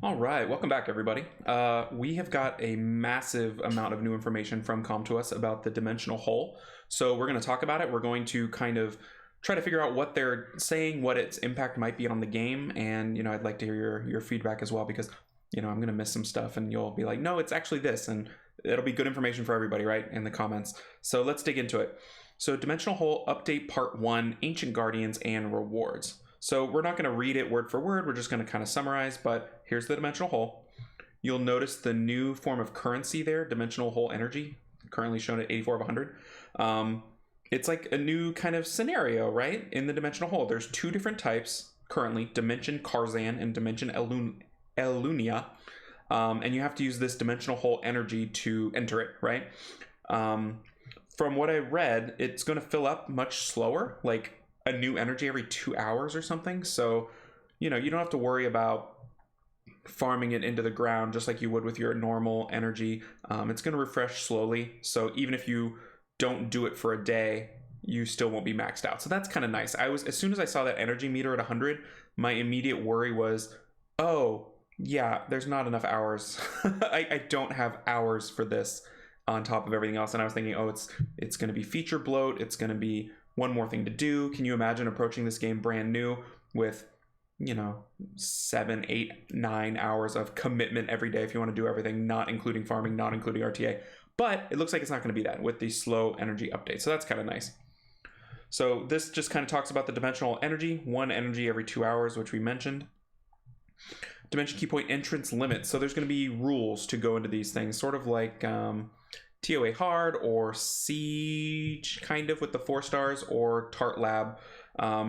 All right, welcome back, everybody. We have got a massive amount of new information from Com2Us about the dimensional hole. So we're going to talk about it. We're going to kind of try to figure out what they're saying, what its impact might be on the game, and I'd like to hear your feedback as well, because I'm going to miss some stuff, and you'll be like, no, it's actually this, and it'll be good information for everybody, right, in the comments. So let's dig into it. So Dimensional Hole Update Part 1, Ancient Guardians and Rewards. So we're not going to read it word for word, we're just going to kind of summarize, but here's the dimensional hole. You'll notice the new form of currency there, dimensional hole energy, currently shown at 84 of 100. It's like a new kind of scenario, right? In the dimensional hole, there's two different types currently, Dimension Karzan and Dimension Elunia. And you have to use this dimensional hole energy to enter it, right? From what I read, it's going to fill up much slower, like a new energy every 2 hours or something. So, you don't have to worry about farming it into the ground just like you would with your normal energy. It's going to refresh slowly. So even if you don't do it for a day, you still won't be maxed out. So that's kind of nice. As soon as I saw that energy meter at 100, my immediate worry was, oh yeah, there's not enough hours. I don't have hours for this on top of everything else. And I was thinking, oh, it's going to be feature bloat. It's going to be one more thing to do. Can you imagine approaching this game brand new with 7, 8, 9 hours of commitment every day if you want to do everything, not including farming, not including RTA? But it looks like it's not going to be that with the slow energy update. So that's kind of nice. So this just kind of talks about the dimensional energy, one energy every 2 hours, which we mentioned. Dimension key point entrance limits. So there's going to be rules to go into these things, sort of like TOA Hard or Siege, kind of with the 4 stars, or Tart Lab.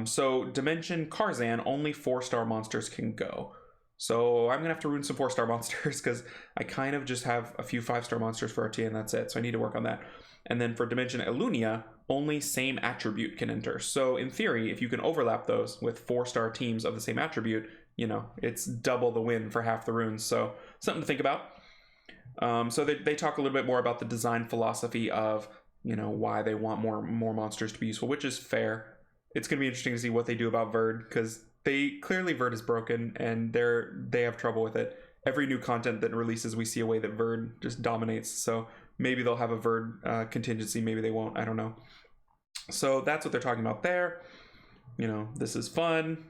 So Dimension Karzan, only 4-star monsters can go. So I'm gonna have to ruin some 4-star monsters because I kind of just have a few 5-star monsters for RTA and that's it. So I need to work on that. And then for Dimension Elunia, only same attribute can enter. So in theory, if you can overlap those with 4-star teams of the same attribute, it's double the win for half the runes. So something to think about. So they talk a little bit more about the design philosophy of, why they want more monsters to be useful, which is fair. It's going to be interesting to see what they do about Verd, because clearly Verd is broken and they have trouble with it. Every new content that releases, we see a way that Verd just dominates. So maybe they'll have a Verd contingency, maybe they won't, I don't know. So that's what they're talking about there. This is fun.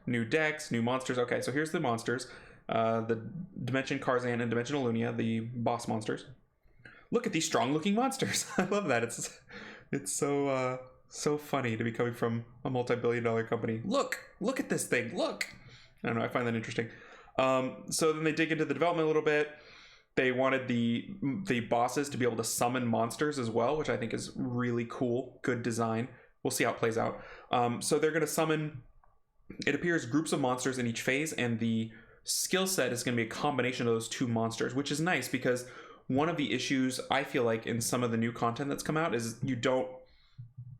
New decks, new monsters. Okay, so here's the monsters. The Dimension Karzan and Dimension Elunia, the boss monsters. Look at these strong-looking monsters. I love that. It's so funny to be coming from a multi-billion-dollar company. Look at this thing. Look. I don't know. I find that interesting. So then they dig into the development a little bit. They wanted the bosses to be able to summon monsters as well, which I think is really cool. Good design. We'll see how it plays out. So they're going to summon, it appears, groups of monsters in each phase, and the skill set is going to be a combination of those two monsters, which is nice because one of the issues I feel like in some of the new content that's come out is you don't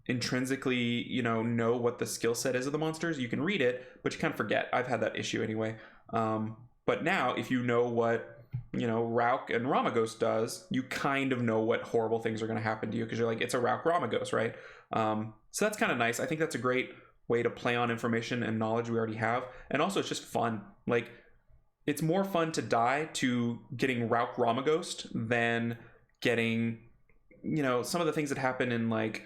intrinsically know what the skill set is of the monsters. You can read it, but you kind of forget. I've had that issue anyway. But now if you know what Rauk and Ramagos does, you kind of know what horrible things are going to happen to you, because you're like, it's a Rauk Ramagos, right? So that's kind of nice. I think that's a great way to play on information and knowledge we already have, and also it's just fun. Like, it's more fun to die to getting Rauk Ramaghost than getting, some of the things that happen in like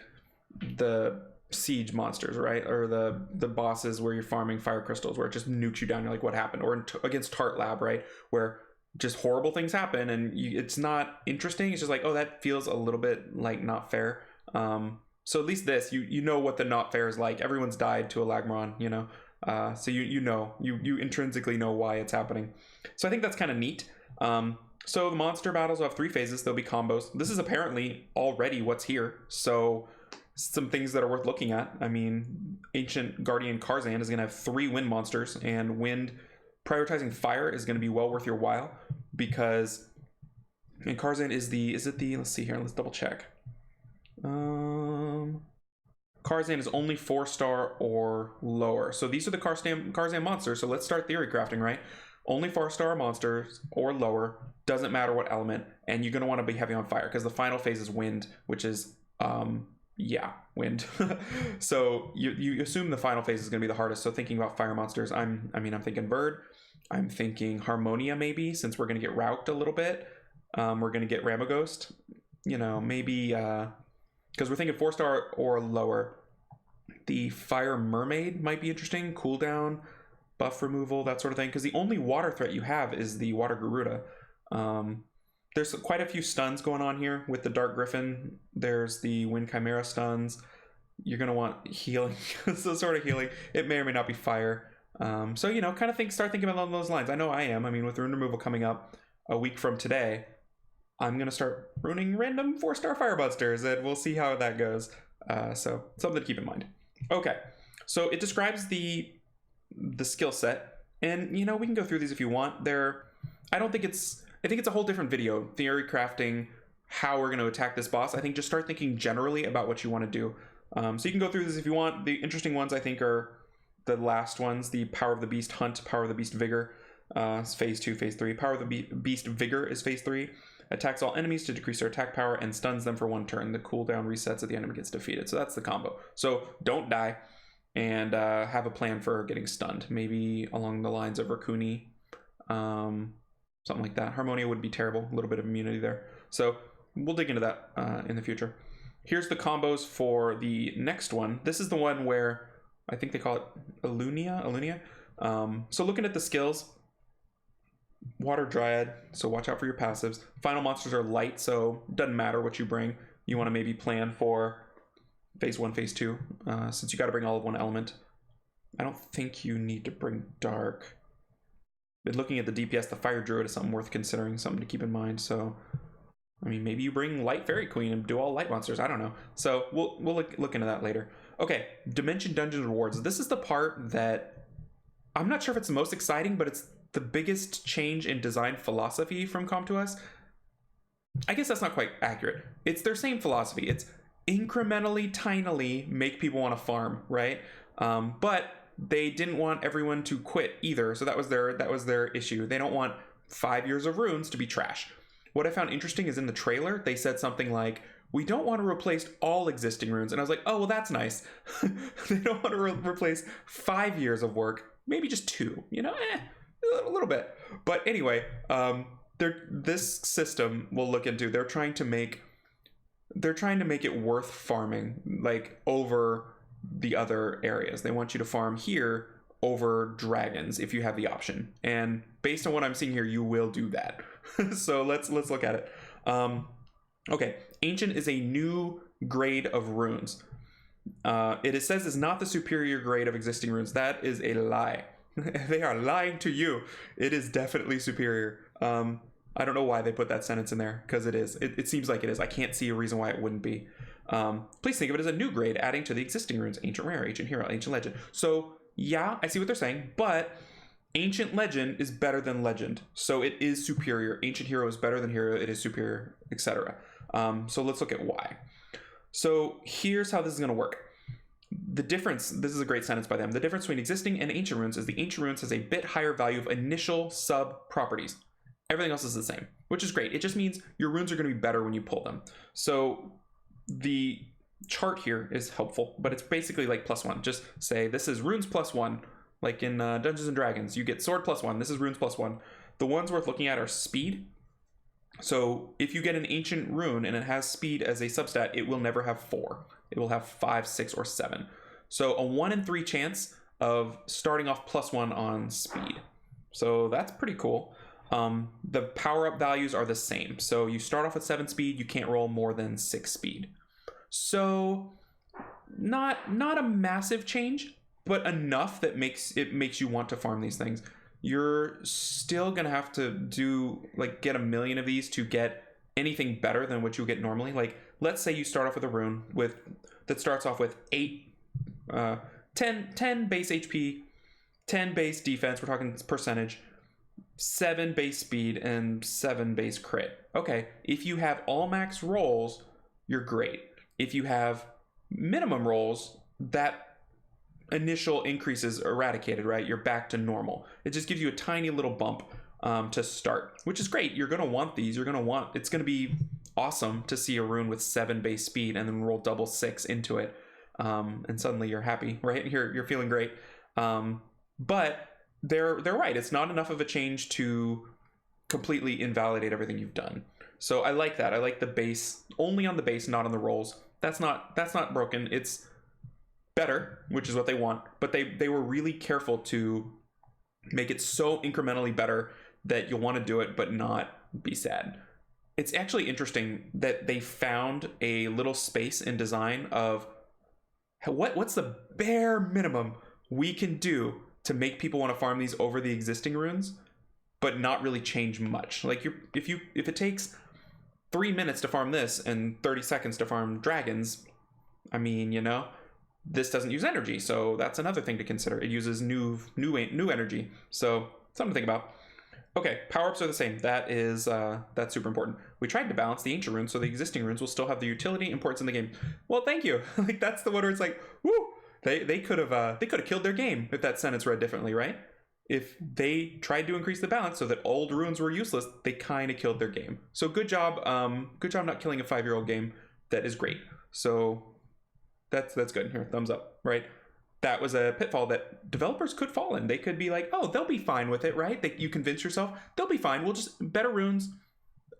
the siege monsters, right? Or the bosses where you're farming fire crystals, where it just nukes you down. You're like, what happened? Or against Tart Lab, right? Where just horrible things happen and it's not interesting. It's just like, oh, that feels a little bit like not fair. So at least this, you know what the not fair is like. Everyone's died to a Lagmaron, so you intrinsically know why it's happening. So I think that's kind of neat. So the monster battles will have 3 phases. There'll be combos. This is apparently already what's here. So some things that are worth looking at. I mean, Ancient Guardian Karzan is going to have 3 wind monsters, and wind prioritizing fire is going to be well worth your while, because Karzan is let's see here, let's double check. Karzan is only 4-star or lower. So these are the Karzan monsters. So let's start theory crafting, right? Only 4-star monsters or lower, doesn't matter what element, and you're going to want to be heavy on fire because the final phase is wind, which is wind. So you assume the final phase is going to be the hardest. So thinking about fire monsters, I'm thinking bird. I'm thinking Harmonia maybe, since we're going to get rouked a little bit. We're going to get Ramaghost. You know, maybe because we're thinking 4-star or lower. The Fire Mermaid might be interesting. Cooldown, buff removal, that sort of thing. Because the only water threat you have is the Water Garuda. There's quite a few stuns going on here with the Dark Griffin. There's the Wind Chimera stuns. You're going to want healing. So sort of healing. It may or may not be fire. So, you know, kind of start thinking along those lines. I know I am. I mean, with rune removal coming up a week from today, I'm going to start ruining random 4-star Firebusters, and we'll see how that goes. So something to keep in mind. Okay, so it describes the skill set, and, you know, we can go through these if you want. I think it's a whole different video, theory crafting, how we're going to attack this boss. I think just start thinking generally about what you want to do. So you can go through this if you want. The interesting ones, I think, are the last ones, the Power of the Beast Hunt, Power of the Beast Vigor, is phase 2, phase 3. Power of the Beast Vigor is phase 3. Attacks all enemies to decrease their attack power and stuns them for 1 turn. The cooldown resets at the enemy gets defeated. So that's the combo. So don't die, and have a plan for getting stunned. Maybe along the lines of Rakuni, something like that. Harmonia would be terrible. A little bit of immunity there. So we'll dig into that in the future. Here's the combos for the next one. This is the one where I think they call it Alunia. So looking at the skills, Water Dryad, so watch out for your passives. Final monsters are light, so doesn't matter what you bring. You want to maybe plan for phase 1, phase 2, since you got to bring all of one element. I don't think you need to bring dark. But looking at the DPS, the Fire Druid is something worth considering, something to keep in mind. So, I mean, maybe you bring Light Fairy Queen and do all light monsters. I don't know. So we'll look into that later. Okay, Dimension Dungeons Rewards. This is the part that I'm not sure if it's the most exciting, but it's the biggest change in design philosophy from Com2uS. I guess that's not quite accurate. It's their same philosophy. It's incrementally, tinily make people want to farm, right? But they didn't want everyone to quit either. So that was their issue. They don't want 5 years of runes to be trash. What I found interesting is in the trailer, they said something like, we don't want to replace all existing runes. And I was like, oh, well, that's nice. They don't want to replace 5 years of work, maybe just 2, you know, a little bit. But anyway, this system we'll look into, they're trying to make it worth farming, like, over the other areas. They want you to farm here over dragons if you have the option. And based on what I'm seeing here, you will do that. So let's look at it. Okay, Ancient is a new grade of runes. It says it's not the superior grade of existing runes. That is a lie. They are lying to you. It is definitely superior. I don't know why they put that sentence in there, because it is. It seems like it is. I can't see a reason why it wouldn't be. Please think of it as a new grade, adding to the existing runes. Ancient Rare, Ancient Hero, Ancient Legend. So yeah, I see what they're saying, but Ancient Legend is better than Legend. So it is superior. Ancient Hero is better than Hero. It is superior, etc. So let's look at why. So here's how this is going to work. The difference, this is a great sentence by them. The difference between existing and ancient runes is the ancient runes has a bit higher value of initial sub properties. Everything else is the same, which is great. It just means your runes are going to be better when you pull them. So the chart here is helpful, but it's basically like +1. Just say this is runes +1, like in Dungeons and Dragons. You get sword +1. This is runes +1. The ones worth looking at are speed. So if you get an ancient rune and it has speed as a substat, it will never have 4. It will have 5, 6, or 7. So a 1 in 3 chance of starting off +1 on speed. So that's pretty cool. The power-up values are the same. So you start off with 7 speed, you can't roll more than 6 speed. So not a massive change, but enough that makes you want to farm these things. You're still gonna have to get a million of these to get anything better than what you get normally. Like, let's say you start off with a rune that starts off with 10 base HP, 10 base defense, we're talking percentage, 7 base speed, and 7 base crit. Okay, if you have all max rolls, you're great. If you have minimum rolls, that initial increase is eradicated, right? You're back to normal. It just gives you a tiny little bump to start, which is great. You're going to want these. It's going to be awesome to see a rune with 7 base speed and then roll double 6 into it. And suddenly you're happy, right? You're feeling great. But they're right. It's not enough of a change to completely invalidate everything you've done. So I like that. I like the base, only on the base, not on the rolls. That's not broken. It's better, which is what they want, but they were really careful to make it so incrementally better that you'll want to do it but not be sad. It's actually interesting that they found a little space in design of what's the bare minimum we can do to make people want to farm these over the existing runes, but not really change much. Like if it takes 3 minutes to farm this and 30 seconds to farm dragons, I mean, this doesn't use energy, so that's another thing to consider. It uses new energy, so something to think about. Okay, power-ups are the same. That's super important. We tried to balance the ancient runes so the existing runes will still have the utility and importance in the game. Well, thank you. Like, that's the one where it's like, woo! They could have killed their game if that sentence read differently, right? If they tried to increase the balance so that old runes were useless, they kind of killed their game. So good job not killing a 5-year-old game. That is great. So that's good. Here, thumbs up, right? That was a pitfall that developers could fall in. They could be like, oh, they'll be fine with it, right? You convince yourself, they'll be fine. We'll just, better runes,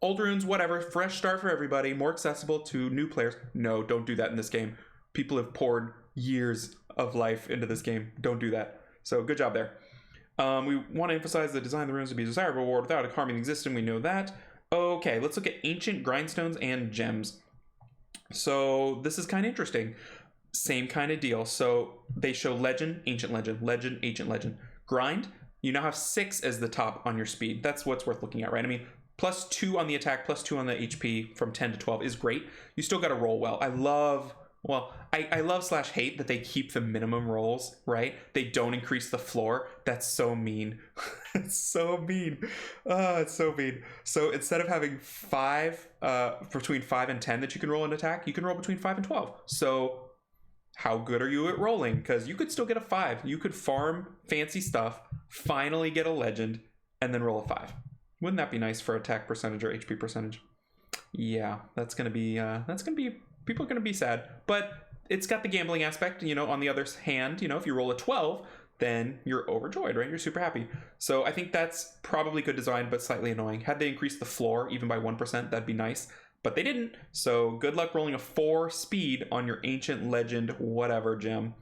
old runes, whatever, fresh start for everybody, more accessible to new players. No, don't do that in this game. People have poured years of life into this game. Don't do that. So good job there. We want to emphasize the design of the runes to be a desirable reward without harming the existing. We know that. Okay, let's look at ancient grindstones and gems. So this is kind of interesting. Same kind of deal. So they show legend, ancient legend, legend, ancient legend. Grind, you now have 6 as the top on your speed. That's what's worth looking at, right? I mean, +2 on the attack, +2 on the HP from 10 to 12 is great. You still got to roll well. I love / hate that they keep the minimum rolls, right? They don't increase the floor. That's so mean. It's so mean. Oh, it's so mean. So instead of having 5, between 5 and 10 that you can roll an attack, you can roll between 5 and 12. So how good are you at rolling? Because you could still get a 5. You could farm fancy stuff, finally get a legend, and then roll a 5. Wouldn't that be nice for attack percentage or HP percentage? Yeah, that's gonna be people are gonna be sad. But it's got the gambling aspect. On the other hand, if you roll a 12, then you're overjoyed, right? You're super happy. So I think that's probably good design, but slightly annoying. Had they increased the floor even by 1%, that'd be nice. But they didn't, so good luck rolling a 4 speed on your ancient legend whatever gem,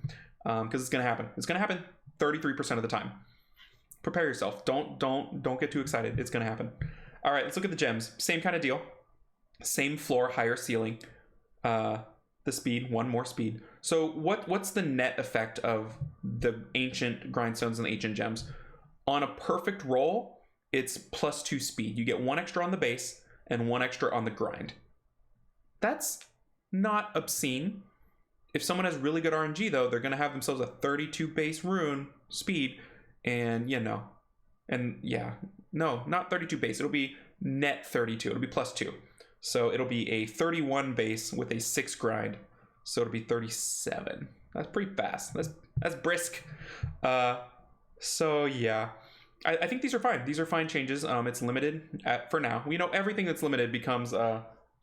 because it's gonna happen. It's gonna happen 33% of the time. Prepare yourself. Don't get too excited. It's gonna happen. All right, let's look at the gems. Same kind of deal. Same floor, higher ceiling. The speed, 1 more speed. So what's the net effect of the ancient grindstones and the ancient gems? On a perfect roll, it's +2 speed. You get 1 extra on the base and 1 extra on the grind. That's not obscene. If someone has really good RNG, though, they're going to have themselves a 32 base rune speed, and no, not 32 base. It'll be net 32. It'll be +2. So it'll be a 31 base with a 6 grind. So it'll be 37. That's pretty fast. That's brisk. So yeah. I think these are fine. These are fine changes. It's limited for now. We know everything that's limited becomes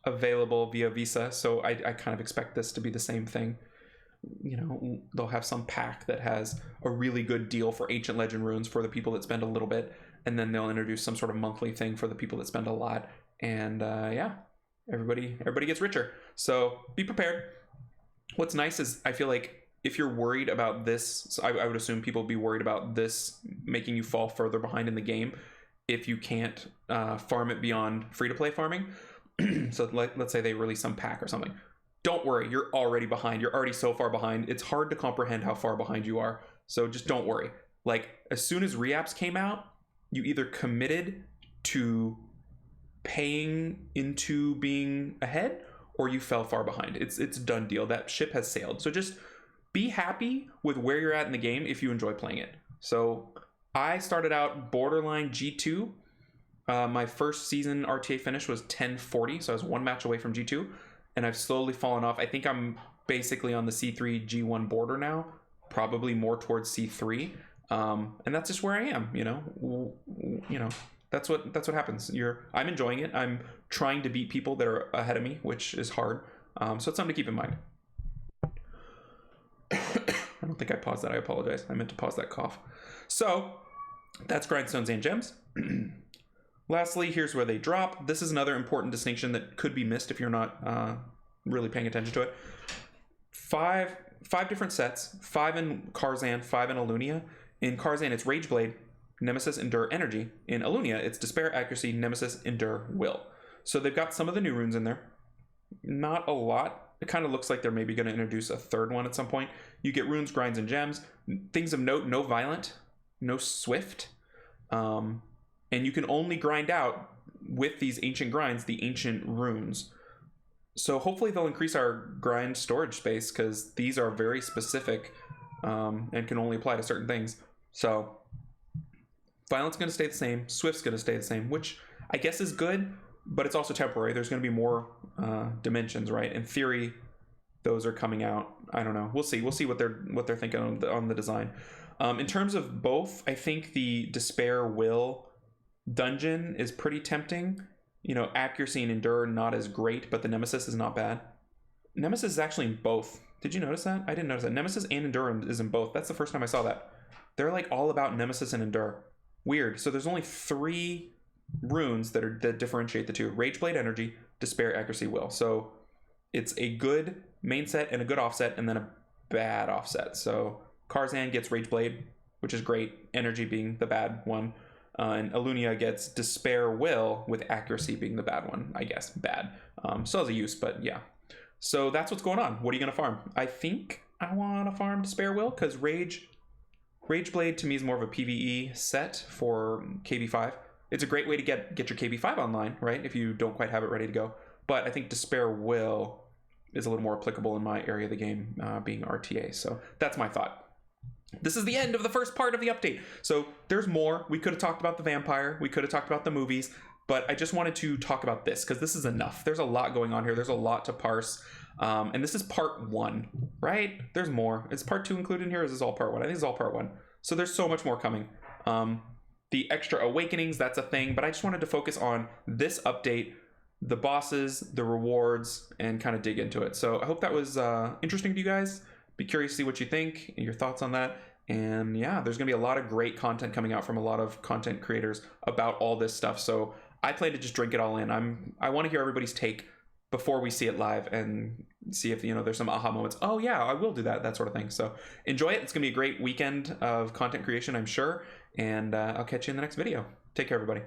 available via Visa, so I kind of expect this to be the same thing. They'll have some pack that has a really good deal for ancient legend runes for the people that spend a little bit, and then they'll introduce some sort of monthly thing for the people that spend a lot, and everybody gets richer. So be prepared. What's nice is I feel like if you're worried about this, so I would assume people would be worried about this making you fall further behind in the game if you can't farm it beyond free-to-play farming. So let's say they release some pack or something. Don't worry, you're already behind. You're already so far behind. It's hard to comprehend how far behind you are. So just don't worry. Like, as soon as re-apps came out, you either committed to paying into being ahead or you fell far behind. It's a done deal. That ship has sailed. So just be happy with where you're at in the game if you enjoy playing it. So I started out borderline G2. My first season RTA finish was 1040, so I was 1 match away from G2, and I've slowly fallen off. I think I'm basically on the C3 G1 border now, probably more towards C3, and that's just where I am. That's what happens. I'm enjoying it. I'm trying to beat people that are ahead of me, which is hard. So it's something to keep in mind. I don't think I paused that. I apologize. I meant to pause that cough. So That's Grindstones and Gems. Lastly, here's where they drop. This is another important distinction that could be missed if you're not really paying attention to it. Five different sets, 5 in Karzan, 5 in Alunia. In Karzan, it's Rage Blade, Nemesis, Endure, Energy. In Alunia, it's Despair, Accuracy, Nemesis, Endure, Will. So they've got some of the new runes in there. Not a lot. It kind of looks like they're maybe going to introduce a third one at some point. You get runes, grinds, and gems. Things of note, no violent, no swift. And you can only grind out with these ancient grinds the ancient runes. So hopefully they'll increase our grind storage space, because these are very specific and can only apply to certain things. So violence going to stay the same, swift's going to stay the same, which I guess is good, but it's also temporary. There's going to be more dimensions, right? In theory, those are coming out. I don't know. We'll see what they're thinking on the design. In terms of both, I think the Despair Will dungeon is pretty tempting. You know, Accuracy and Endure not as great, but the Nemesis is not bad. Nemesis is actually in both. Did you notice that? I didn't notice that. Nemesis and Endure is in both. That's the first time I saw that. They're like all about Nemesis and Endure. Weird. So there's only 3 runes that differentiate the two: Rage Blade, Energy, Despair, Accuracy, Will. So it's a good main set and a good offset, and then a bad offset. So Karzan gets Rage Blade, which is great, Energy being the bad one. And Alunia gets Despair Will, with Accuracy being the bad one, I guess. Bad. Still has a use, but yeah. So that's what's going on. What are you going to farm? I think I want to farm Despair Will, because Rage Blade to me is more of a PvE set for KB5. It's a great way to get your KB5 online, right? If you don't quite have it ready to go. But I think Despair Will is a little more applicable in my area of the game, being RTA. So that's my thought. This is the end of the first part of the update. So there's more. We could have talked about the vampire. We could have talked about the movies. But I just wanted to talk about this, because this is enough. There's a lot going on here. There's a lot to parse. And this is part 1, right? There's more. Is part 2 included in here, or is this all part 1? I think it's all part 1. So there's so much more coming. The extra awakenings, that's a thing. But I just wanted to focus on this update, the bosses, the rewards, and kind of dig into it. So I hope that was interesting to you guys. Be curious to see what you think and your thoughts on that. And yeah, there's gonna be a lot of great content coming out from a lot of content creators about all this stuff. So I plan to just drink it all in. I want to hear everybody's take before we see it live, and see if, you know, there's some aha moments. Oh yeah, I will do that, that sort of thing. So enjoy it. It's gonna be a great weekend of content creation, I'm sure. And I'll catch you in the next video. Take care, everybody.